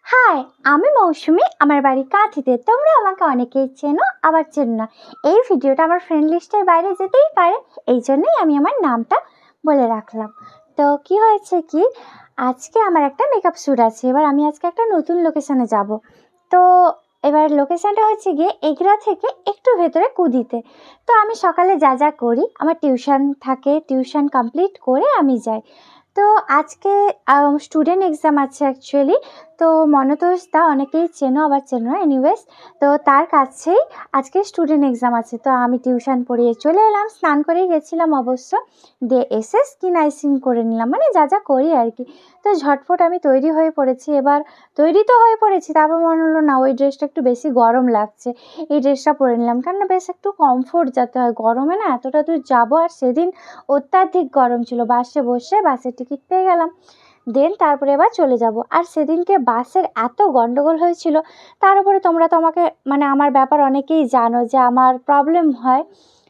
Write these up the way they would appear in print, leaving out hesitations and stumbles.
High, আমি মৌসুমি। আমার বাড়ি কাঁথিতে। তোমরা আমাকে অনেকেই চেনো, আবার চেনো না। এই ভিডিওটা আমার ফ্রেন্ড লিস্টের বাইরে যেতেই পারে, এই জন্যই আমি আমার নামটা বলে রাখলাম। তো কি হয়েছে কি, আজকে আমার একটা মেকআপ শ্যুট আছে। এবার আমি আজকে একটা নতুন লোকেশানে যাব। তো এবার লোকেশানটা হচ্ছে গিয়ে এগরা থেকে একটু ভেতরে কুদিতে। তো আমি সকালে যা যা করি, আমার টিউশন থাকে, টিউশন কমপ্লিট করে আমি যাই। তো আজকে স্টুডেন্ট এক্সাম আছে অ্যাকচুয়ালি। তো মনতোষ দা অনেকেই চেনো, আবার চেনো না, এনিওয়েজ। তো তার কাছেই আজকে স্টুডেন্ট এক্সাম আছে। তো আমি টিউশন পড়িয়ে চলে এলাম, স্নান করেই গেছিলাম অবশ্য। দিয়ে এসে স্কিন আইসিং করে নিলাম, মানে যা যা করি আর কি। তো ঝটফট আমি তৈরি হয়ে পড়েছি। এবার তৈরি তো হয়ে পড়েছি, তারপর মনে হলো না, ওই ড্রেসটা একটু বেশি গরম লাগছে, এই ড্রেসটা পরে নিলাম। কেননা বেশ একটু কমফোর্ট যাতে হয়, গরমে না এতটা দূর যাবো। আর সেদিন অত্যাধিক গরম ছিল, বাসে বসে বাসের টিকিট পেয়ে গেলাম। দেন তারপরে এবার চলে যাব। আর সেদিনকে বাসের এত গন্ডগোল হয়েছিল, তার উপরে তোমরা তো আমাকে, মানে আমার ব্যাপার অনেকেই জানো যে আমার প্রবলেম হয়,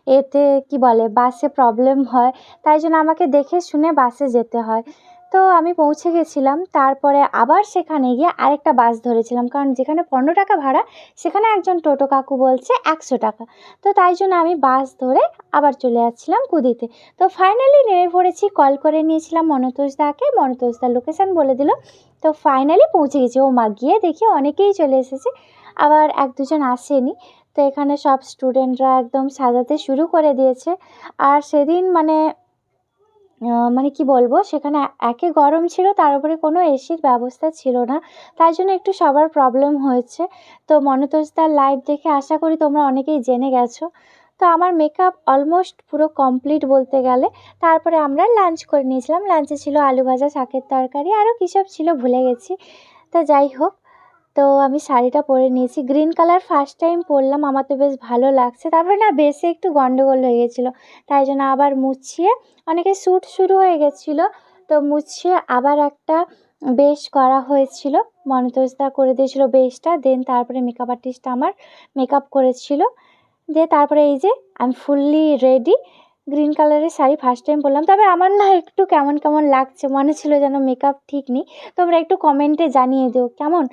এতে কি বলে, বাসে প্রবলেম হয়। তাই জন্য আমাকে দেখে শুনে বাসে যেতে হয়। তো আমি পৌঁছে গেছিলাম, তারপরে আবার সেখানে গিয়ে আরেকটা বাস ধরেছিলাম, কারণ যেখানে 15 টাকা ভাড়া, সেখানে একজন টোটো কাকু বলছে 100 টাকা। তো তাই জন্য আমি বাস ধরে আবার চলে যাচ্ছিলাম কুদিতে। তো ফাইনালি নেমে পড়েছি, কল করে নিয়েছিলাম মনতোষ দাকে, মনতোষ দার লোকেশান বলে দিল। তো ফাইনালি পৌঁছে গেছি। ও মা, গিয়ে দেখি অনেকেই চলে এসেছে, আবার এক দুজন আসেনি। তো এখানে সব স্টুডেন্টরা একদম সাজাতে শুরু করে দিয়েছে। আর সেদিন মানে কি বলবো, সেখানে একে গরম ছিল, তার উপরে কোনো এসির ব্যবস্থা ছিল না। তাই জন্য একটু সবার প্রবলেম হয়েছে। তো মনতোষ দার লাইভ দেখে আশা করি তোমরা অনেকেই জেনে গেছো। তো আমার মেকআপ অলমোস্ট পুরো কমপ্লিট বলতে গেলে। তারপরে আমরা লাঞ্চ করে নিয়েছিলাম। লাঞ্চে ছিল আলু ভাজা, শাকের তরকারি, আরও কী সব ছিল ভুলে গেছি। তো যাই হোক, তো আমি শাড়িটা পরে নিয়েছি, গ্রিন কালার ফার্স্ট টাইম পরলাম, আমার তো বেশ ভালো লাগছে। তারপরে না বেশি একটু গন্ডগোল হয়ে গেছিলো, তাই জন্য আবার মুছিয়ে, অনেকে শ্যুট শুরু হয়ে গেছিলো, তো মুছিয়ে আবার একটা বেশ করা হয়েছিল। মনতোষ দা করে দিয়েছিল বেশটা। দেন তারপরে মেকআপ আর্টিস্ট আমার মেকআপ করেছিল। দিয়ে তারপরে এই যে আমি ফুললি রেডি। গ্রিন কালারের শাড়ি ফার্স্ট টাইম পরলাম, তবে আমার না একটু কেমন কেমন লাগছে, মনে ছিল যেন মেকআপ ঠিক নেই। তোমরা একটু কমেন্টে জানিয়ে দিও কেমন।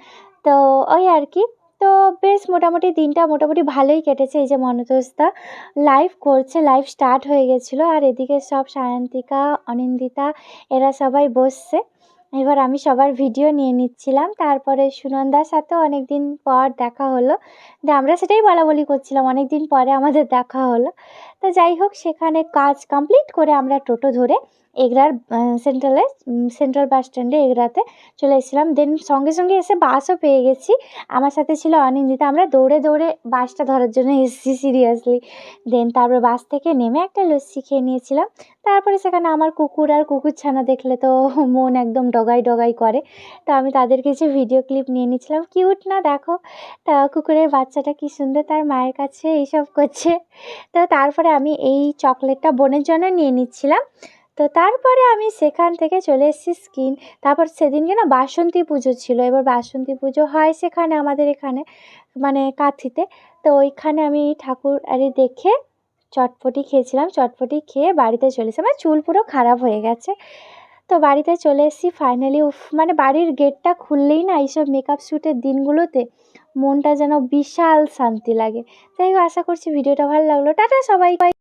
তো ওই আর কি। তো বেশ মোটামুটি দিনটা মোটামুটি ভালোই কেটেছে। এই যে মনতোষ দা লাইভ করছে, লাইভ স্টার্ট হয়ে গেছিলো। আর এদিকে সব সায়ন্তিকা, অনিন্দিতা, এরা সবাই বসছে। এবার আমি সবার ভিডিও নিয়ে নিচ্ছিলাম। তারপরে সুনন্দার সাথেও অনেক দিন পর দেখা হলো। আমরা সেটাই বলাবলি করছিলাম, অনেক দিন পরে আমাদের দেখা হলো। তো যাই হোক, সেখানে কাজ কমপ্লিট করে আমরা টোটো ধরে এগরার সেন্ট্রাল বাস স্ট্যান্ডে এগরাতে চলে এসেছিলাম। দেন সঙ্গে সঙ্গে এসে বাসও পেয়ে গেছি। আমার সাথে ছিল অনিন্দিতা। আমরা দৌড়ে দৌড়ে বাসটা ধরার জন্য এসেছি, সিরিয়াসলি। দেন তারপর বাস থেকে নেমে একটা লস্যি খেয়ে নিয়েছিলাম। তারপরে সেখানে আমার কুকুর আর কুকুরছানা দেখলে তো মন একদম ডগাই ডগাই করে। তো আমি তাদের কিছু ভিডিও ক্লিপ নিয়ে নিয়েছিলাম। কিউট না দেখো, তা কুকুরের বাচ্চাটা কি সুন্দর তার মায়ের কাছে এইসব করছে। তো তারপরে আমি এই চকলেটটা বোনের জন্য নিয়ে নিচ্ছিলাম। তো তারপরে আমি সেখান থেকে চলে এসেছি স্কিন। তারপর সেদিনকে না বাসন্তী পুজো ছিল। এবার বাসন্তী পুজো হয় সেখানে আমাদের এখানে, মানে কাঁথিতে। তো ওইখানে আমি ঠাকুর আরে দেখে চটপটি খেয়েছিলাম। চটপটি খেয়ে বাড়িতে চলে এসেছি। আমার চুল পুরো খারাপ হয়ে গেছে। তো বাড়িতে চলে এসেছি ফাইনালি। উফ, মানে বাড়ির গেটটা খুললেই না এইসব মেকআপ শ্যুটের দিনগুলোতে মনটা যেন বিশাল শান্তি লাগে। যাই হোক, আশা করছি ভিডিওটা ভালো লাগলো। টাটা সবাই।